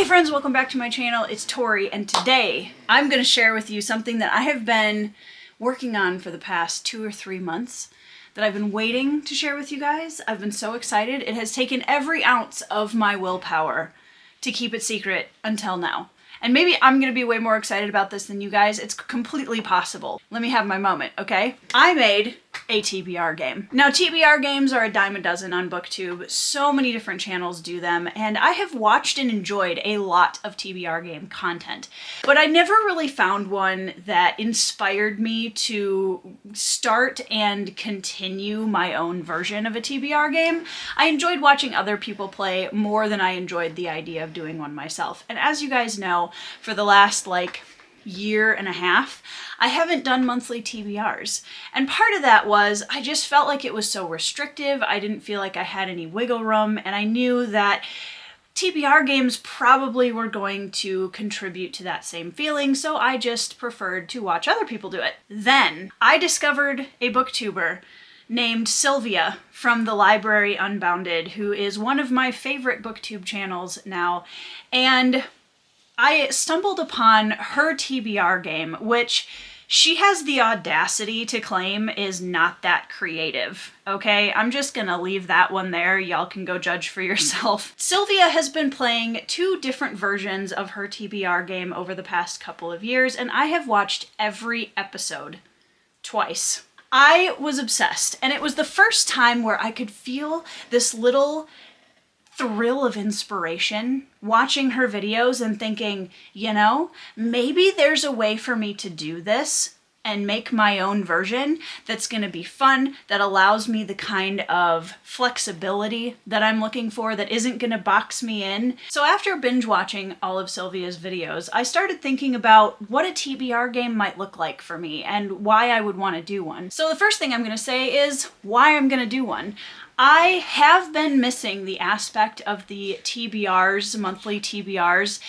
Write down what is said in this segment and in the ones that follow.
Hey friends, welcome back to my channel. It's Tori, and today I'm going to share with you something that I have been working on for the past 2 or 3 months that I've been waiting to share with you guys. I've been so excited. It has taken every ounce of my willpower to keep it secret until now. And maybe I'm going to be way more excited about this than you guys. It's completely possible. Let me have my moment, okay? I made a TBR game. Now, TBR games are a dime a dozen on Booktube. So many different channels do them, and I have watched and enjoyed a lot of TBR game content. But I never really found one that inspired me to start and continue my own version of a TBR game. I enjoyed watching other people play more than I enjoyed the idea of doing one myself. And as you guys know, for the last year and a half, I haven't done monthly TBRs. And part of that was I just felt like it was so restrictive. I didn't feel like I had any wiggle room, and I knew that TBR games probably were going to contribute to that same feeling, so I just preferred to watch other people do it. Then I discovered a booktuber named Sylvia from the Library Unbounded, who is one of my favorite booktube channels now, and I stumbled upon her TBR game, which she has the audacity to claim is not that creative, okay? I'm just gonna leave that one there. Y'all can go judge for yourself. Sylvia has been playing 2 different versions of her TBR game over the past couple of years, and I have watched every episode twice. I was obsessed, and it was the first time where I could feel this little thrill of inspiration watching her videos and thinking, you know, maybe there's a way for me to do this and make my own version that's going to be fun, that allows me the kind of flexibility that I'm looking for, that isn't going to box me in. So after binge watching all of Sylvia's videos, I started thinking about what a TBR game might look like for me and why I would want to do one. So the first thing I'm going to say is why I'm going to do one. I have been missing the aspect of the TBRs, monthly TBRs,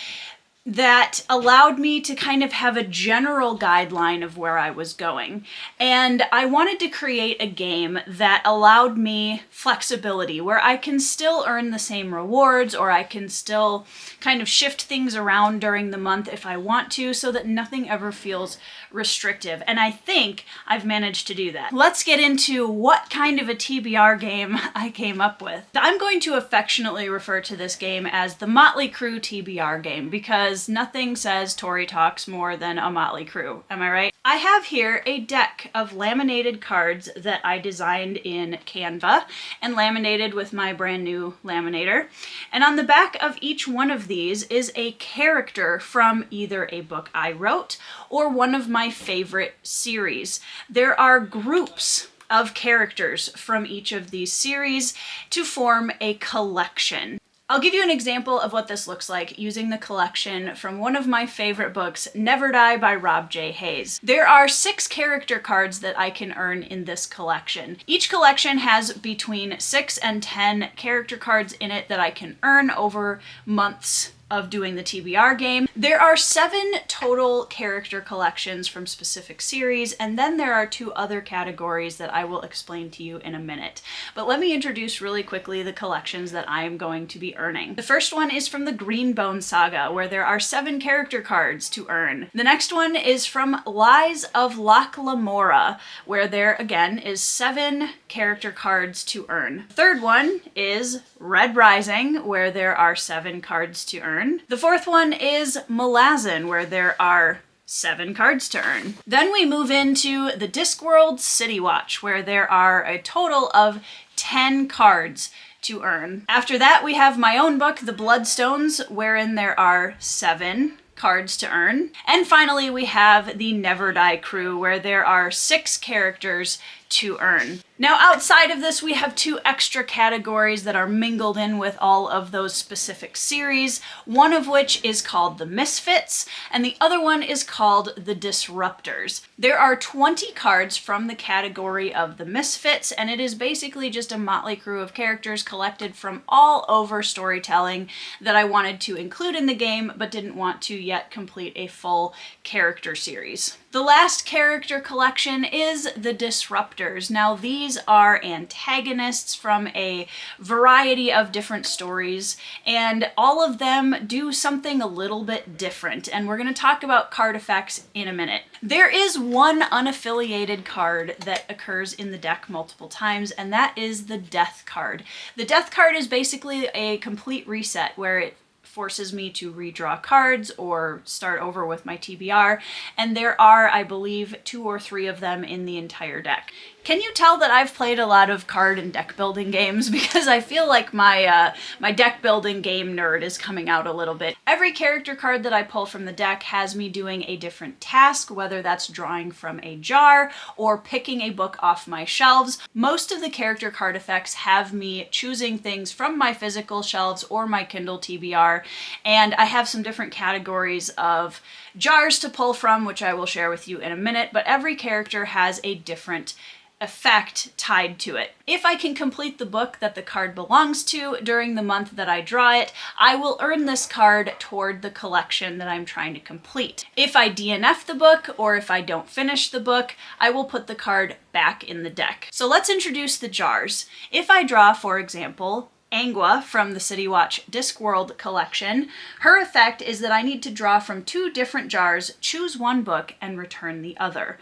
that allowed me to kind of have a general guideline of where I was going. And I wanted to create a game that allowed me flexibility, where I can still earn the same rewards, or I can still kind of shift things around during the month if I want to, so that nothing ever feels restrictive. And I think I've managed to do that. Let's get into what kind of a TBR game I came up with. I'm going to affectionately refer to this game as the Motley Crew TBR game, because nothing says Tori Talks more than a Motley Crew. Am I right? I have here a deck of laminated cards that I designed in Canva and laminated with my brand new laminator. And on the back of each one of these is a character from either a book I wrote or one of my favorite series. There are groups of characters from each of these series to form a collection. I'll give you an example of what this looks like using the collection from one of my favorite books, Never Die by Rob J. Hayes. There are 6 character cards that I can earn in this collection. Each collection has between 6 and 10 character cards in it that I can earn over months of doing the TBR game. There are 7 total character collections from specific series, and then there are 2 other categories that I will explain to you in a minute. But let me introduce really quickly the collections that I am going to be earning. The first one is from the Greenbone Saga, where there are 7 character cards to earn. The next one is from Lies of Loch Lamora, where there again is 7 character cards to earn. The third one is Red Rising, where there are 7 cards to earn. The fourth one is Malazan, where there are 7 cards to earn. Then we move into the Discworld City Watch, where there are a total of 10 cards to earn. After that, we have my own book, The Bloodstones, wherein there are 7 cards to earn. And finally, we have the Never Die Crew, where there are 6 characters to earn. Now, outside of this, we have 2 extra categories that are mingled in with all of those specific series, one of which is called the Misfits, and the other one is called the Disruptors. There are 20 cards from the category of the Misfits, and it is basically just a motley crew of characters collected from all over storytelling that I wanted to include in the game, but didn't want to yet complete a full character series. The last character collection is the Disruptors. disruptors. Now these are antagonists from a variety of different stories, and all of them do something a little bit different, and we're going to talk about card effects in a minute. There is one unaffiliated card that occurs in the deck multiple times, and that is the Death card. The Death card is basically a complete reset where it forces me to redraw cards or start over with my TBR, and there are, I believe, 2 or 3 of them in the entire deck. Can you tell that I've played a lot of card and deck building games? Because I feel like my deck building game nerd is coming out a little bit. Every character card that I pull from the deck has me doing a different task, whether that's drawing from a jar or picking a book off my shelves. Most of the character card effects have me choosing things from my physical shelves or my Kindle TBR, and I have some different categories of jars to pull from, which I will share with you in a minute, but every character has a different effect tied to it. If I can complete the book that the card belongs to during the month that I draw it, I will earn this card toward the collection that I'm trying to complete. If I DNF the book, or if I don't finish the book, I will put the card back in the deck. So let's introduce the jars. If I draw, for example, Angua from the City Watch Discworld collection, her effect is that I need to draw from 2 different jars, choose one book, and return the other.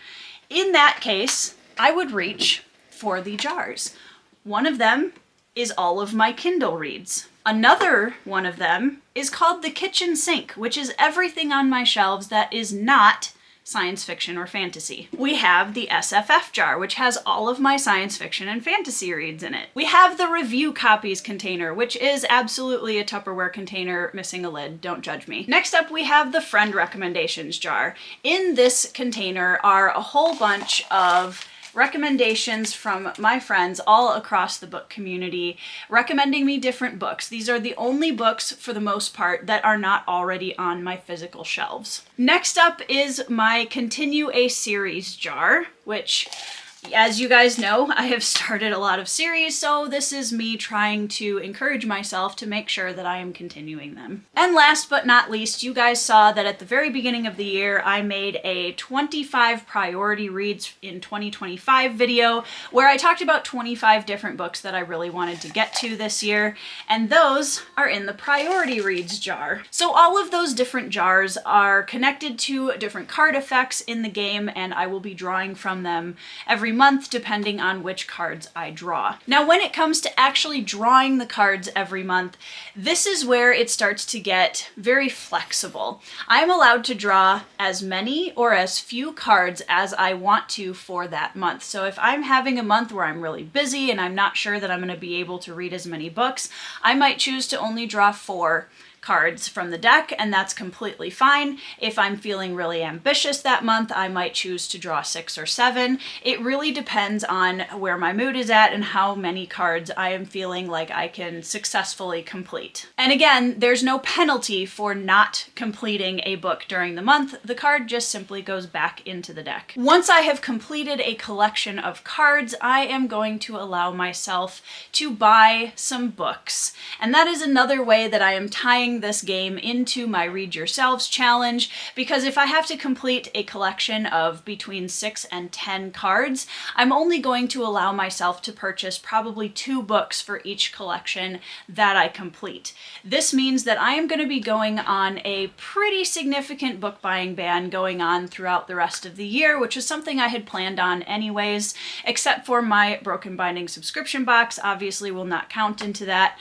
In that case, I would reach for the jars. One of them is all of my Kindle reads. Another one of them is called the kitchen sink, which is everything on my shelves that is not science fiction or fantasy. We have the SFF jar, which has all of my science fiction and fantasy reads in it. We have the review copies container, which is absolutely a Tupperware container missing a lid. Don't judge me. Next up, we have the friend recommendations jar. In this container are a whole bunch of recommendations from my friends all across the book community, recommending me different books. These are the only books, for the most part, that are not already on my physical shelves. Next up is my Continue a Series jar, which, as you guys know, I have started a lot of series, so this is me trying to encourage myself to make sure that I am continuing them. And last but not least, you guys saw that at the very beginning of the year, I made a 25 priority reads in 2025 video where I talked about 25 different books that I really wanted to get to this year, and those are in the priority reads jar. So all of those different jars are connected to different card effects in the game, and I will be drawing from them every month depending on which cards I draw. Now, when it comes to actually drawing the cards every month, this is where it starts to get very flexible. I'm allowed to draw as many or as few cards as I want to for that month. So if I'm having a month where I'm really busy and I'm not sure that I'm going to be able to read as many books, I might choose to only draw 4 cards from the deck, and that's completely fine. If I'm feeling really ambitious that month, I might choose to draw 6 or 7. It really depends on where my mood is at and how many cards I am feeling like I can successfully complete. And again, there's no penalty for not completing a book during the month. The card just simply goes back into the deck. Once I have completed a collection of cards, I am going to allow myself to buy some books. And that is another way that I am tying this game into my Read Yourselves challenge, because if I have to complete a collection of between 6 and 10 cards, I'm only going to allow myself to purchase probably 2 books for each collection that I complete. This means that I am going to be going on a pretty significant book buying ban going on throughout the rest of the year, which is something I had planned on anyways, except for my Broken Binding subscription box obviously will not count into that.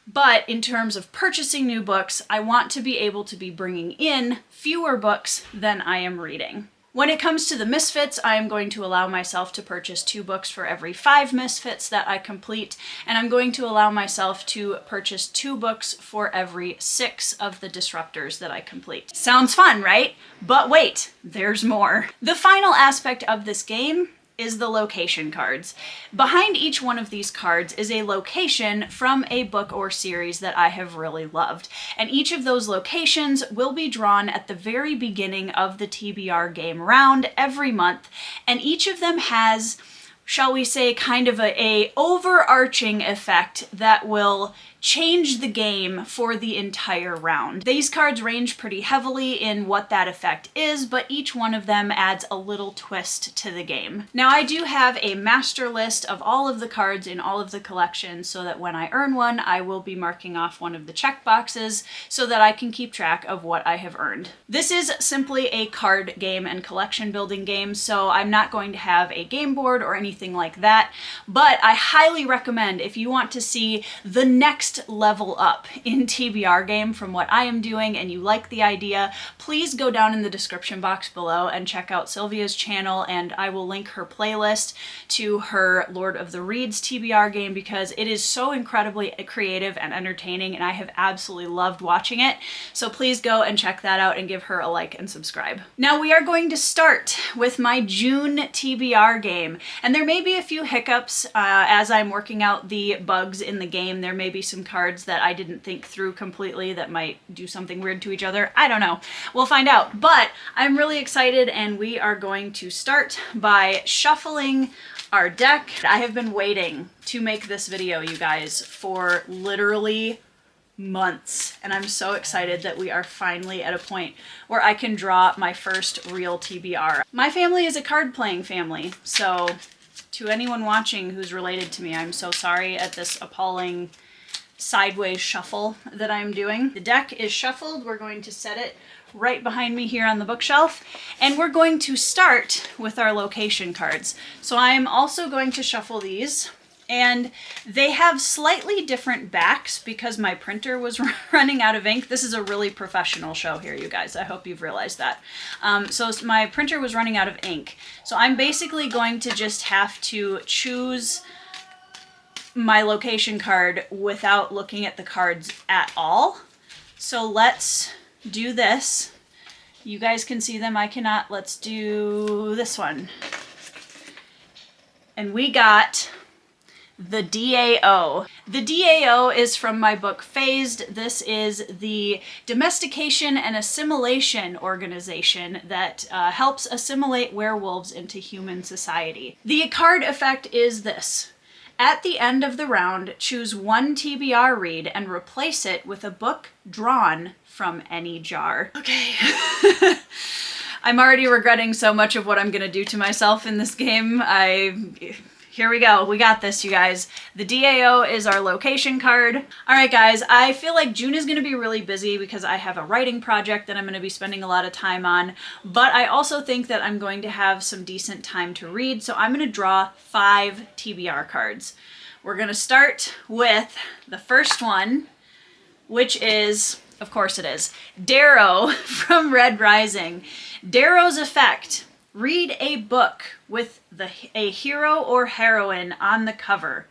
But in terms of purchasing new books, I want to be able to be bringing in fewer books than I am reading. When it comes to the Misfits, I am going to allow myself to purchase 2 books for every 5 Misfits that I complete, and I'm going to allow myself to purchase 2 books for every 6 of the Disruptors that I complete. Sounds fun, right? But wait, there's more. The final aspect of this game is the location cards. Behind each one of these cards is a location from a book or series that I have really loved. And each of those locations will be drawn at the very beginning of the TBR game round every month. And each of them has, shall we say, kind of a overarching effect that will change the game for the entire round. These cards range pretty heavily in what that effect is, but each one of them adds a little twist to the game. Now, I do have a master list of all of the cards in all of the collections so that when I earn one, I will be marking off one of the check boxes so that I can keep track of what I have earned. This is simply a card game and collection building game, so I'm not going to have a game board or anything like that, but I highly recommend if you want to see the next level up in TBR Game from what I am doing and you like the idea, please go down in the description box below and check out Sylvia's channel, and I will link her playlist to her Lord of the Reeds TBR game because it is so incredibly creative and entertaining and I have absolutely loved watching it. So please go and check that out and give her a like and subscribe. Now we are going to start with my June TBR game, and there may be a few hiccups as I'm working out the bugs in the game. There may be some cards that I didn't think through completely that might do something weird to each other. I don't know. We'll find out. But I'm really excited, and we are going to start by shuffling our deck. I have been waiting to make this video, you guys, for literally months, and I'm so excited that we are finally at a point where I can draw my first real TBR. My family is a card playing family, so to anyone watching who's related to me, I'm so sorry at this appalling sideways shuffle that I'm doing. The deck is shuffled. We're going to set it right behind me here on the bookshelf, and we're going to start with our location cards. So I'm also going to shuffle these, and they have slightly different backs because my printer was running out of ink. This is a really professional show here, you guys. I hope you've realized that. So my printer was running out of ink. So I'm basically going to just have to choose my location card without looking at the cards at all. So let's do this. You guys can see them, I cannot. Let's do this one. And we got the DAO. The DAO is from my book Phased. This is the Domestication and Assimilation organization that helps assimilate werewolves into human society. The card effect is this. At the end of the round, choose one TBR read and replace it with a book drawn from any jar. Okay. I'm already regretting so much of what I'm gonna do to myself in this game. Here we go. We got this, you guys. The DAO is our location card. All right, guys, I feel like June is going to be really busy because I have a writing project that I'm going to be spending a lot of time on, but I also think that I'm going to have some decent time to read, so I'm going to draw 5 TBR cards. We're going to start with the first one, which is, of course it is, Darrow from Red Rising. Darrow's effect. Read a book with a hero or heroine on the cover.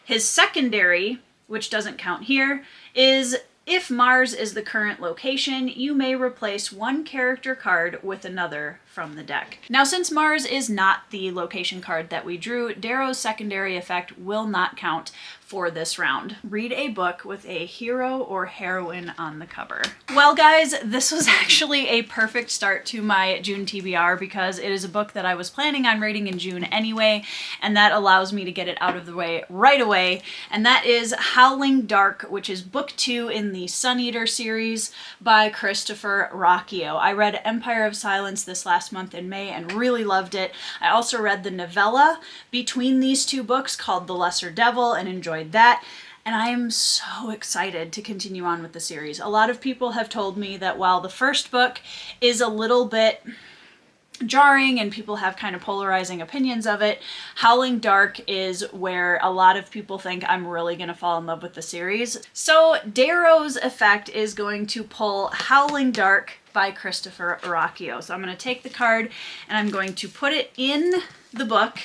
His secondary, which doesn't count here, is if Mars is the current location, you may replace one character card with another from the deck. Now, since Mars is not the location card that we drew, Darrow's secondary effect will not count for this round. Read a book with a hero or heroine on the cover. Well, guys, this was actually a perfect start to my June TBR because it is a book that I was planning on reading in June anyway, and that allows me to get it out of the way right away, and that is Howling Dark, which is book 2 in the Sun Eater series by Christopher Ruocchio. I read Empire of Silence this last month in May and really loved it. I also read the novella between these two books called The Lesser Devil and enjoyed that, and I am so excited to continue on with the series. A lot of people have told me that while the first book is a little bit jarring and people have kind of polarizing opinions of it, Howling Dark is where a lot of people think I'm really going to fall in love with the series. So Darrow's effect is going to pull Howling Dark by Christopher Ruocchio. So I'm going to take the card and I'm going to put it in the book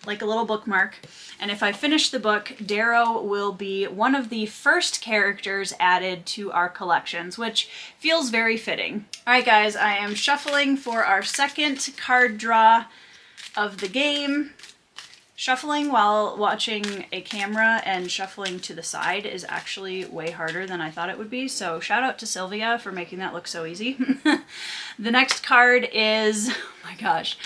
like a little bookmark. And if I finish the book, Darrow will be one of the first characters added to our collections, which feels very fitting. All right, guys, I am shuffling for our second card draw of the game. Shuffling while watching a camera and shuffling to the side is actually way harder than I thought it would be, so shout out to Sylvia for making that look so easy. The next card is, oh my gosh,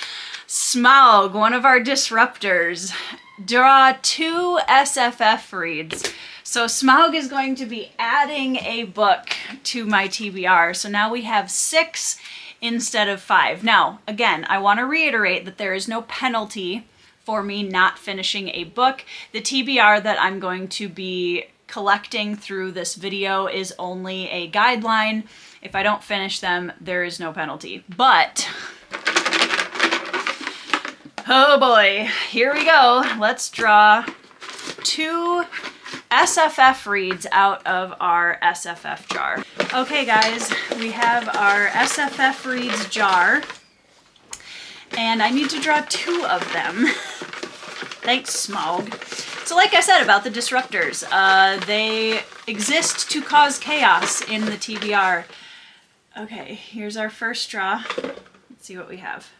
Smaug, one of our disruptors. Draw 2 SFF reads. So Smaug is going to be adding a book to my TBR. So now we have 6 instead of 5. Now, again, I want to reiterate that there is no penalty for me not finishing a book. The TBR that I'm going to be collecting through this video is only a guideline. If I don't finish them, there is no penalty. But, oh boy, here we go. Let's draw 2 SFF reads out of our SFF jar. Okay guys, we have our SFF reads jar, and I need to draw 2 of them. Thanks, Smaug. So like I said about the disruptors, they exist to cause chaos in the TBR. Okay, here's our first draw. Let's see what we have.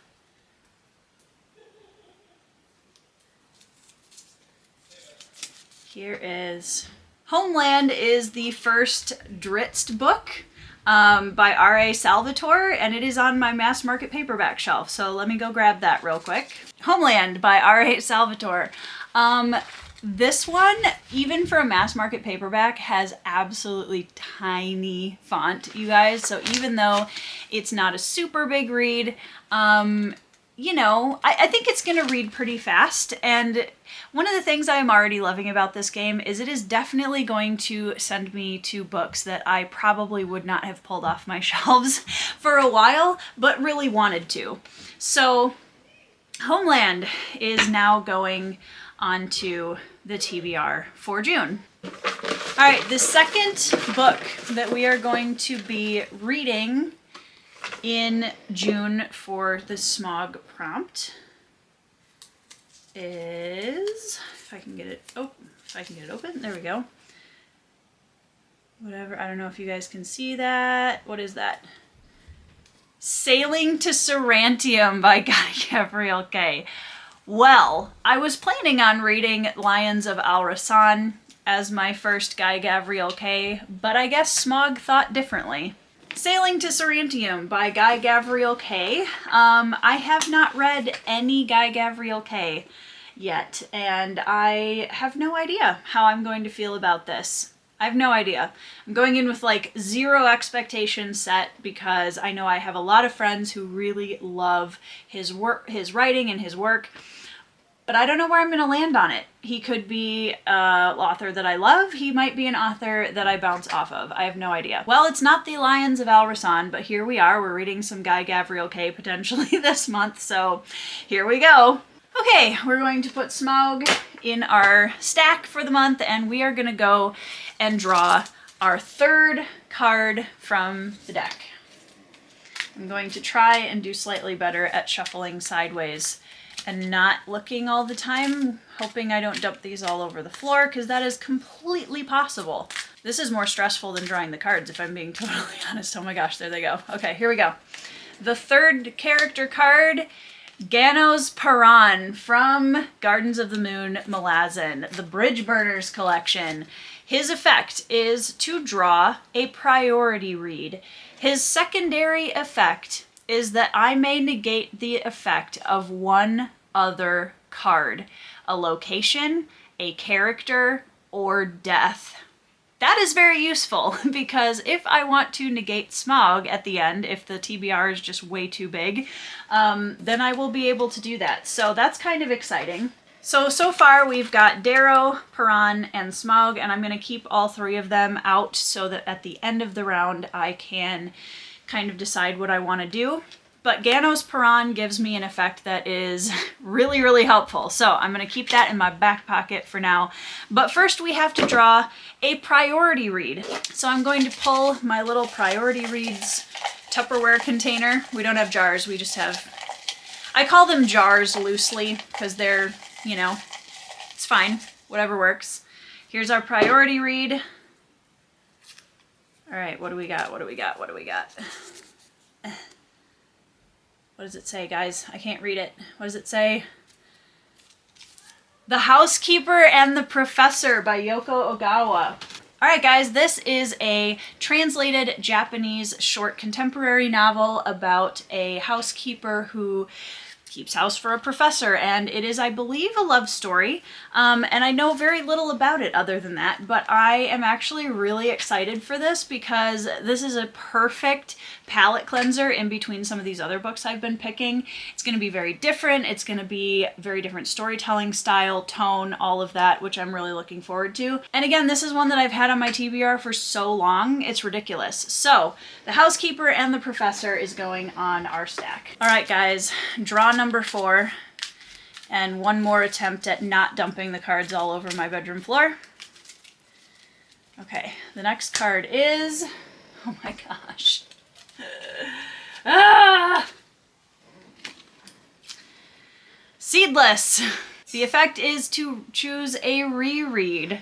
Here is Homeland is the first Dritzt book by R.A. Salvatore, and it is on my mass market paperback shelf. So let me go grab that real quick. Homeland by R.A. Salvatore. This one, even for a mass market paperback, has absolutely tiny font, you guys. So even though it's not a super big read, you know, I think it's going to read pretty fast. And one of the things I'm already loving about this game is it is definitely going to send me to books that I probably would not have pulled off my shelves for a while, but really wanted to. So Homeland is now going onto the TBR for June. All right, the second book that we are going to be reading in June for the Smaug prompt is, if I can get it open, there we go. Whatever, I don't know if you guys can see that. What is that? Sailing to Sarantium by Guy Gabriel Kay. Well, I was planning on reading Lions of Al-Rasan as my first Guy Gabriel Kay, but I guess Smaug thought differently. Sailing to Sarantium by Guy Gabriel Kay. I have not read any Guy Gabriel Kay yet, and I have no idea how I'm going to feel about this. I have no idea. I'm going in with like 0 expectations set because I know I have a lot of friends who really love his work, his writing and his work, but I don't know where I'm going to land on it. He could be an author that I love. He might be an author that I bounce off of. I have no idea. Well, it's not the Lions of Al-Rasan, but here we are. We're reading some Guy Gabriel Kay potentially this month, so here we go. Okay, we're going to put Smaug in our stack for the month, and we are going to go and draw our 3rd card from the deck. I'm going to try and do slightly better at shuffling sideways and not looking all the time, hoping I don't dump these all over the floor, because that is completely possible. This is more stressful than drawing the cards, if I'm being totally honest. Oh my gosh, there they go. Okay, here we go. The 3rd character card, Ganos Paran from Gardens of the Moon Malazan, the Bridge Burners collection. His effect is to draw a priority read. His secondary effect is that I may negate the effect of one other card, a location, a character, or death. That is very useful because if I want to negate Smaug at the end, if the TBR is just way too big, then I will be able to do that. So that's kind of exciting. So far we've got Darrow, Paran, and Smaug, and I'm going to keep all 3 of them out so that at the end of the round I can kind of decide what I want to do. But Ganos Paran gives me an effect that is really, really helpful. So I'm going to keep that in my back pocket for now. But first we have to draw a priority read. So I'm going to pull my little priority reads Tupperware container. We don't have jars, we just have, I call them jars loosely because they're, you know, it's fine, whatever works. Here's our priority read. All right, what do we got? What do we got? What do we got? What does it say, guys? I can't read it. What does it say? The Housekeeper and the Professor by Yoko Ogawa. All right, guys, this is a translated Japanese short contemporary novel about a housekeeper who keeps house for a professor, and it is, I believe, a love story, and I know very little about it other than that, but I am actually really excited for this because this is a perfect palette cleanser in between some of these other books I've been picking. It's going to be very different. It's going to be very different storytelling style, tone, all of that, which I'm really looking forward to. And again, this is one that I've had on my TBR for so long, it's ridiculous. So The Housekeeper and the Professor is going on our stack. All right, guys, draw number 4, and one more attempt at not dumping the cards all over my bedroom floor. Okay, the next card is, oh my gosh. Seedless. The effect is to choose a reread,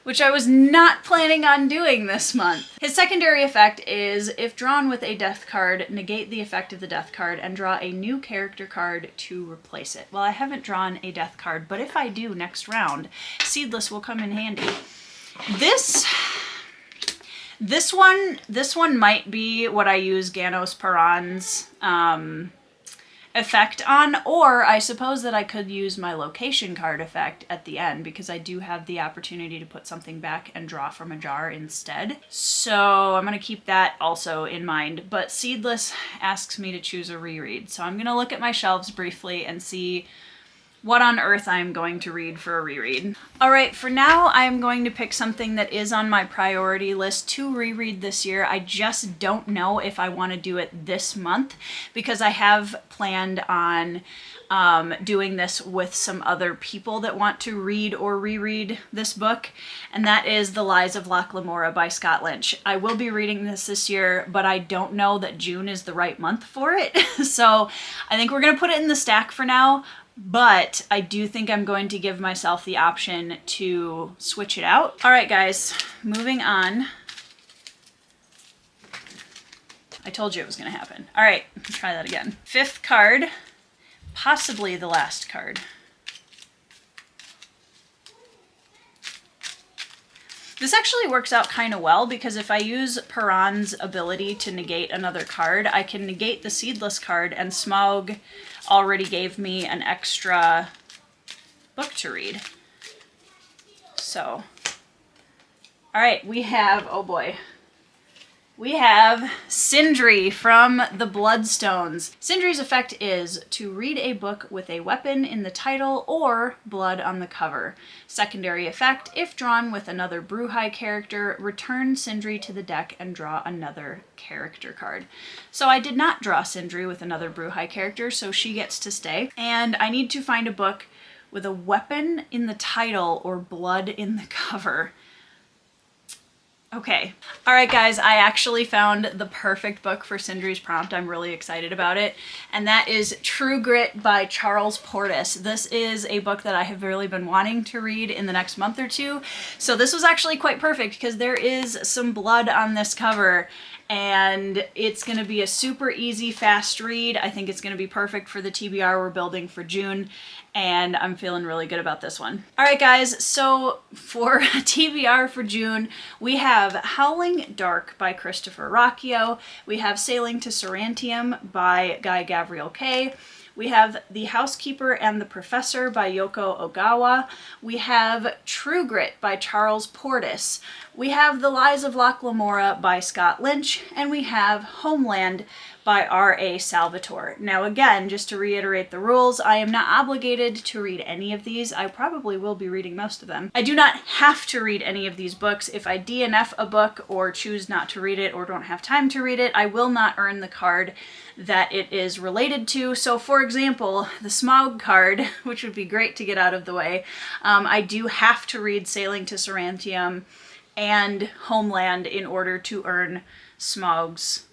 which I was not planning on doing this month. His secondary effect is, if drawn with a death card, negate the effect of the death card and draw a new character card to replace it. Well, I haven't drawn a death card, but if I do next round, Seedless will come in handy. This one might be what I use Ganos Paran's effect on, or I suppose that I could use my location card effect at the end because I do have the opportunity to put something back and draw from a jar instead. So I'm going to keep that also in mind, but Seedless asks me to choose a reread. So I'm going to look at my shelves briefly and see what on earth I'm going to read for a reread. All right, for now, I'm going to pick something that is on my priority list to reread this year. I just don't know if I want to do it this month because I have planned on doing this with some other people that want to read or reread this book, and that is The Lies of Loch Lamora by Scott Lynch. I will be reading this year, but I don't know that June is the right month for it. So I think we're going to put it in the stack for now. But I do think I'm going to give myself the option to switch it out. All right, guys, moving on. I told you it was going to happen. All right, try that again. 5th card, possibly the last card. This actually works out kind of well because if I use Paran's ability to negate another card, I can negate the Seedless card, and Smaug already gave me an extra book to read. So, all right, we have, oh boy, we have Sindri from the Bloodstones. Sindri's effect is to read a book with a weapon in the title or blood on the cover. Secondary effect, if drawn with another Bruhai character, return Sindri to the deck and draw another character card. So I did not draw Sindri with another Bruhai character, so she gets to stay. And I need to find a book with a weapon in the title or blood in the cover. Okay. All right, guys, I actually found the perfect book for Sindri's prompt. I'm really excited about it. And that is True Grit by Charles Portis. This is a book that I have really been wanting to read in the next month or two. So this was actually quite perfect because there is some blood on this cover. And it's going to be a super easy, fast read. I think it's going to be perfect for the TBR we're building for June. And I'm feeling really good about this one. All right, guys, so for TBR for June, we have Howling Dark by Christopher Rocchio. We have Sailing to Sarantium by Guy Gavriel Kay. We have The Housekeeper and the Professor by Yoko Ogawa. We have True Grit by Charles Portis. We have The Lies of Loch Lamora by Scott Lynch. And we have Homeland by R.A. Salvatore. Now again, just to reiterate the rules, I am not obligated to read any of these. I probably will be reading most of them. I do not have to read any of these books. If I DNF a book or choose not to read it or don't have time to read it, I will not earn the card that it is related to. So for example, the Smaug card, which would be great to get out of the way, I do have to read Sailing to Sarantium and Homeland in order to earn Smaug's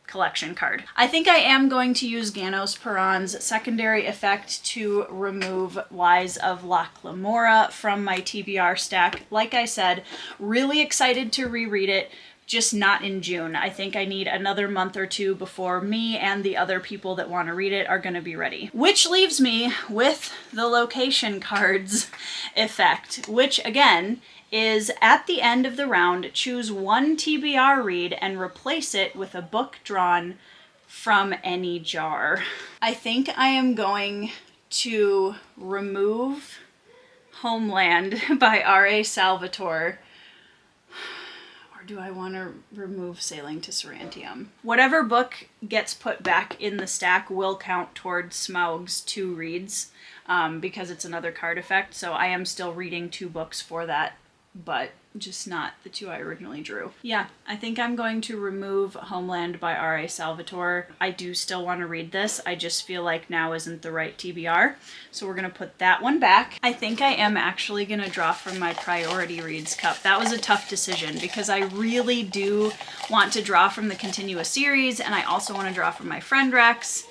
collection card. I think I am going to use Ganos Paran's secondary effect to remove Lies of Loch Lamora from my TBR stack. Like I said, really excited to reread it, just not in June. I think I need another month or two before me and the other people that want to read it are going to be ready. Which leaves me with the location cards effect, which again is at the end of the round, choose one TBR read and replace it with a book drawn from any jar. I think I am going to remove Homeland by R.A. Salvatore. Or do I want to remove Sailing to Sarantium? Whatever book gets put back in the stack will count towards Smaug's 2 reads, because it's another card effect. So I am still reading 2 books for that, but just not the 2 I originally drew. Yeah, I think I'm going to remove Homeland by R.A. Salvatore. I do still want to read this. I just feel like now isn't the right TBR. So we're going to put that one back. I think I am actually going to draw from my Priority Reads cup. That was a tough decision because I really do want to draw from the continuous series, and I also want to draw from my friend Rex.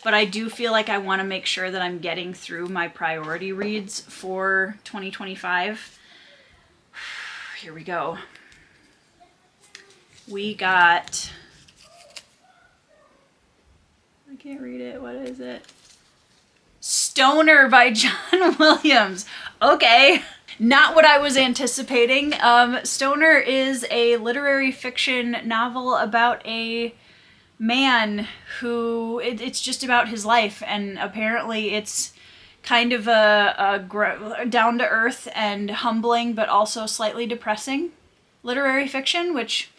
But I do feel like I want to make sure that I'm getting through my priority reads for 2025. Here we go. We got, I can't read it. What is it? Stoner by John Williams. Okay. Not what I was anticipating. Stoner is a literary fiction novel about a man who, it's just about his life, and apparently it's kind of a down-to-earth and humbling, but also slightly depressing literary fiction, which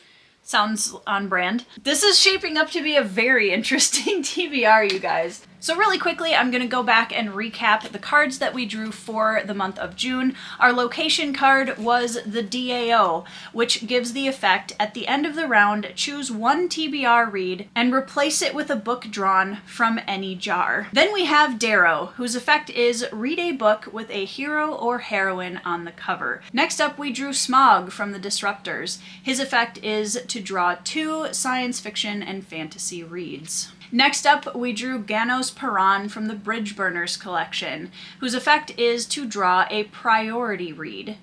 sounds on brand. This is shaping up to be a very interesting TBR, you guys. So really quickly, I'm gonna go back and recap the cards that we drew for the month of June. Our location card was the DAO, which gives the effect, at the end of the round, choose 1 TBR read and replace it with a book drawn from any jar. Then we have Darrow, whose effect is read a book with a hero or heroine on the cover. Next up, we drew Smaug from the Disruptors. His effect is to draw 2 science fiction and fantasy reads. Next up, we drew Ganos Paran from the Bridge Burners collection, whose effect is to draw a priority read.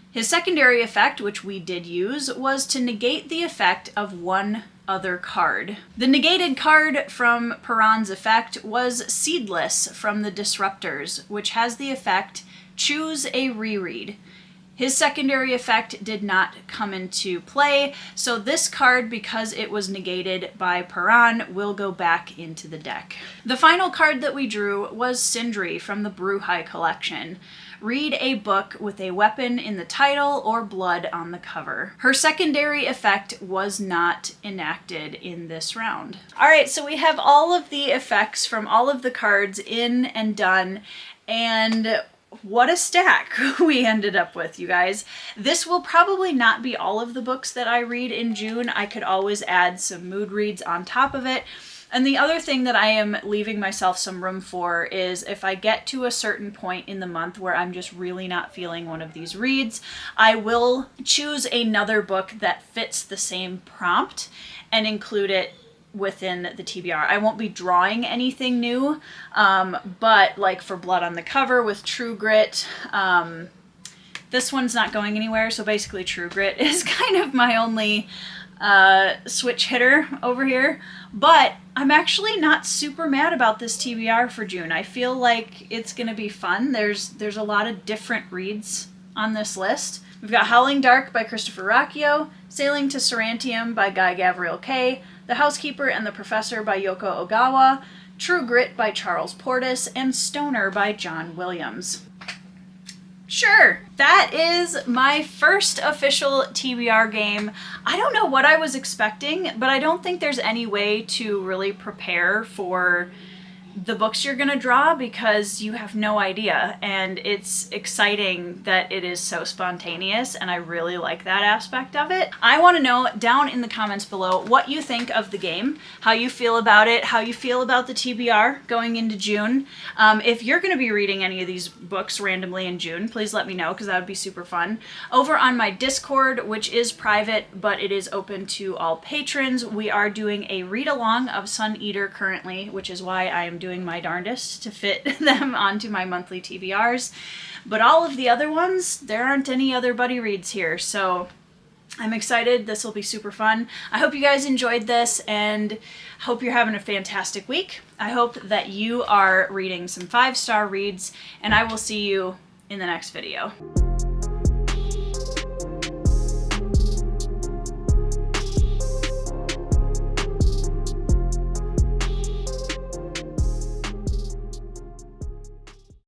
His secondary effect, which we did use, was to negate the effect of 1 other card. The negated card from Paran's effect was Seedless from the Disruptors, which has the effect choose a reread. His secondary effect did not come into play, so this card, because it was negated by Paran, will go back into the deck. The final card that we drew was Sindri from the Bruhai collection. Read a book with a weapon in the title or blood on the cover. Her secondary effect was not enacted in this round. All right, so we have all of the effects from all of the cards in and done, and what a stack we ended up with, you guys. This will probably not be all of the books that I read in June. I could always add some mood reads on top of it. And the other thing that I am leaving myself some room for is if I get to a certain point in the month where I'm just really not feeling one of these reads, I will choose another book that fits the same prompt and include it within the TBR. I won't be drawing anything new, but like for Blood on the Cover with True Grit, this one's not going anywhere, so basically True Grit is kind of my only switch hitter over here. But I'm actually not super mad about this TBR for June. I feel like it's gonna be fun. There's a lot of different reads on this list. We've got Howling Dark by Christopher Racchio, Sailing to Sarantium by Guy Gavriel Kay, The Housekeeper and the Professor by Yoko Ogawa, True Grit by Charles Portis, and Stoner by John Williams. Sure, that is my first official TBR game. I don't know what I was expecting, but I don't think there's any way to really prepare for the books you're gonna draw because you have no idea, and it's exciting that it is so spontaneous, and I really like that aspect of it. I want to know down in the comments below what you think of the game, how you feel about it, how you feel about the TBR going into June. If you're going to be reading any of these books randomly in June, please let me know because that would be super fun. Over on my Discord, which is private but it is open to all patrons, we are doing a read-along of Sun Eater currently, which is why I am doing my darndest to fit them onto my monthly TBRs. But all of the other ones, there aren't any other buddy reads here, so I'm excited. This will be super fun. I hope you guys enjoyed this and hope you're having a fantastic week. I hope that you are reading some 5-star reads, and I will see you in the next video.